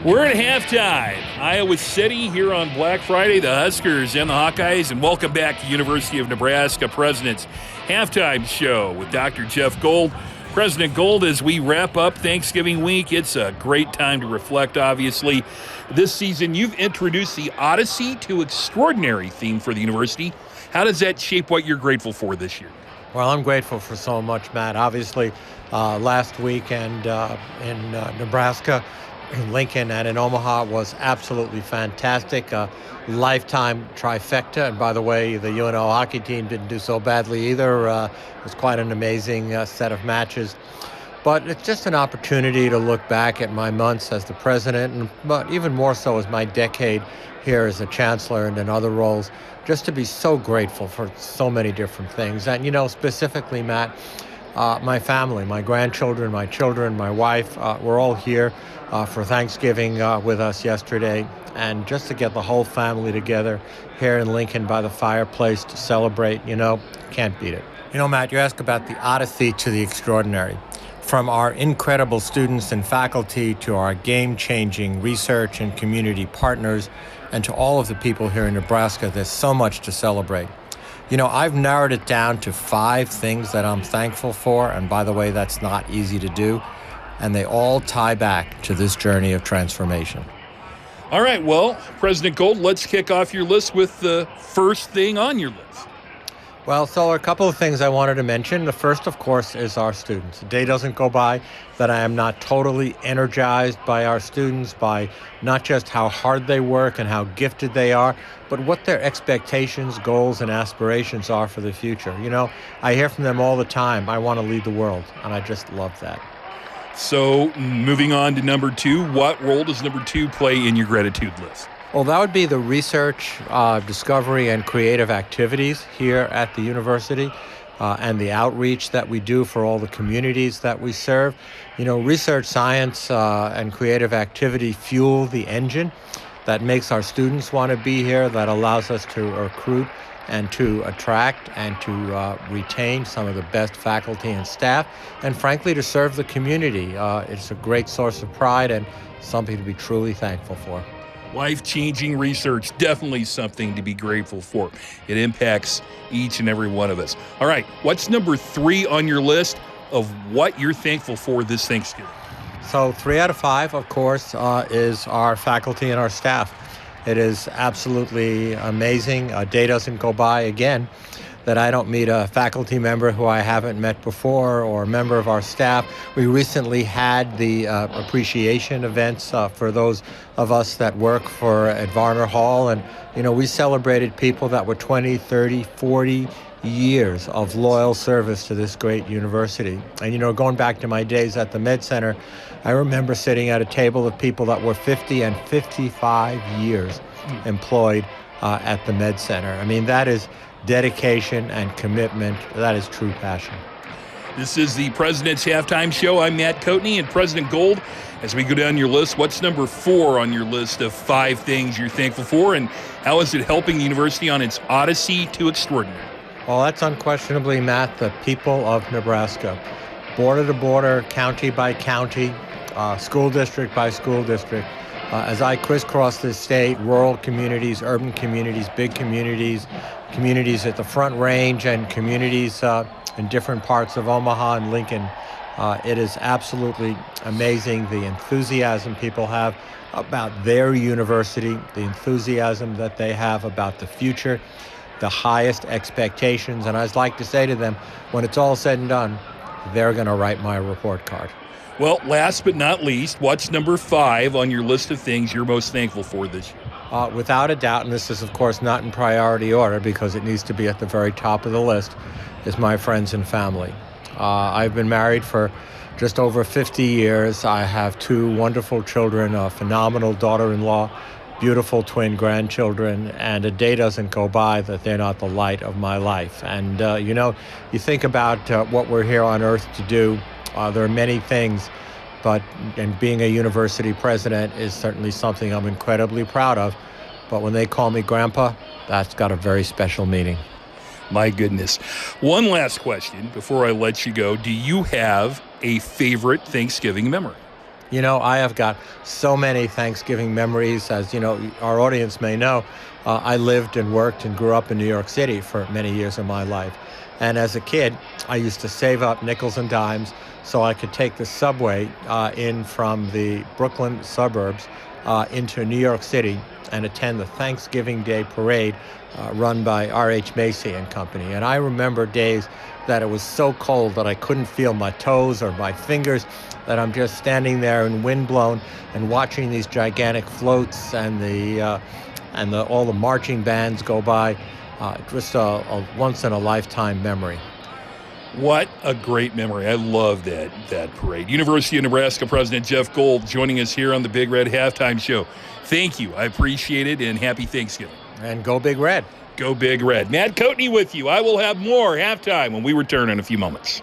We're at halftime. Iowa City here on Black Friday, the Huskers and the Hawkeyes, and welcome back to University of Nebraska President's Halftime Show with Dr. Jeff Gold. President Gold, as we wrap up Thanksgiving week, it's a great time to reflect, obviously. This season, you've introduced the Odyssey to Extraordinary theme for the university. How does that shape what you're grateful for this year? Well, I'm grateful for so much, Matt. Obviously, last weekend in Nebraska, Lincoln, and in Omaha was absolutely fantastic. Lifetime trifecta. And by the way, the UNO hockey team didn't do so badly either. It was quite an amazing set of matches. But it's just an opportunity to look back at my months as the president, but even more so as my decade here as a chancellor and in other roles, just to be so grateful for so many different things. And, specifically, Matt, my family, my grandchildren, my children, my wife, we're all here for Thanksgiving with us yesterday. And just to get the whole family together here in Lincoln by the fireplace to celebrate, can't beat it. Matt, you ask about the Odyssey to the Extraordinary. From our incredible students and faculty to our game-changing research and community partners, and to all of the people here in Nebraska, there's so much to celebrate. I've narrowed it down to 5 things that I'm thankful for, and by the way, that's not easy to do, and they all tie back to this journey of transformation. All right, well, President Gold, let's kick off your list with the first thing on your list. Well, so a couple of things I wanted to mention. The first, of course, is our students. A day doesn't go by that I am not totally energized by our students, by not just how hard they work and how gifted they are, but what their expectations, goals, and aspirations are for the future. I hear from them all the time, I want to lead the world, and I just love that. So, moving on to number 2, what role does number 2 play in your gratitude list? Well, that would be the research, discovery, and creative activities here at the university and the outreach that we do for all the communities that we serve. Research, science, and creative activity fuel the engine that makes our students want to be here, that allows us to recruit and to attract and to retain some of the best faculty and staff, and frankly, to serve the community. It's a great source of pride and something to be truly thankful for. Life-changing research, definitely something to be grateful for. It impacts each and every one of us. All right, what's number 3 on your list of what you're thankful for this Thanksgiving? So 3 out of 5, of course, is our faculty and our staff. It is absolutely amazing. A day doesn't go by, again, that I don't meet a faculty member who I haven't met before or a member of our staff. We recently had the appreciation events for those of us that work at Varner Hall. And, we celebrated people that were 20, 30, 40 years of loyal service to this great university. And, going back to my days at the Med Center, I remember sitting at a table of people that were 50 and 55 years employed at the Med Center. I mean, that is dedication and commitment. That is true passion. This is the President's Halftime Show. I'm Matt Coatney, and President Gold, as we go down your list, what's number 4 on your list of 5 things you're thankful for, and how is it helping the university on its Odyssey to Extraordinary? Well, that's unquestionably, Matt, the people of Nebraska. Border to border, county by county, school district by school district. As I crisscross this state, rural communities, urban communities, big communities, communities at the Front Range, and communities in different parts of Omaha and Lincoln, it is absolutely amazing the enthusiasm people have about their university, the enthusiasm that they have about the future, the highest expectations. And I'd like to say to them, when it's all said and done, they're going to write my report card. Well, last but not least, what's number 5 on your list of things you're most thankful for this year? Without a doubt, and this is, of course, not in priority order because it needs to be at the very top of the list, is my friends and family. I've been married for just over 50 years. I have 2 wonderful children, a phenomenal daughter-in-law, beautiful twin grandchildren, and a day doesn't go by that they're not the light of my life. And, you think about what we're here on earth to do. There are many things, and being a university president is certainly something I'm incredibly proud of. But when they call me Grandpa, that's got a very special meaning. My goodness. One last question before I let you go. Do you have a favorite Thanksgiving memory? You know, I have got so many Thanksgiving memories. As you know, our audience may know, I lived and worked and grew up in New York City for many years of my life. And as a kid, I used to save up nickels and dimes so I could take the subway in from the Brooklyn suburbs into New York City and attend the Thanksgiving Day parade run by R.H. Macy and Company. And I remember days that it was so cold that I couldn't feel my toes or my fingers, that I'm just standing there in windblown and watching these gigantic floats and all the marching bands go by. Just a once-in-a-lifetime memory. What a great memory. I love that parade. University of Nebraska President Jeff Gold joining us here on the Big Red Halftime Show. Thank you. I appreciate it, and happy Thanksgiving. And go Big Red. Go Big Red. Matt Coatney with you. I will have more halftime when we return in a few moments.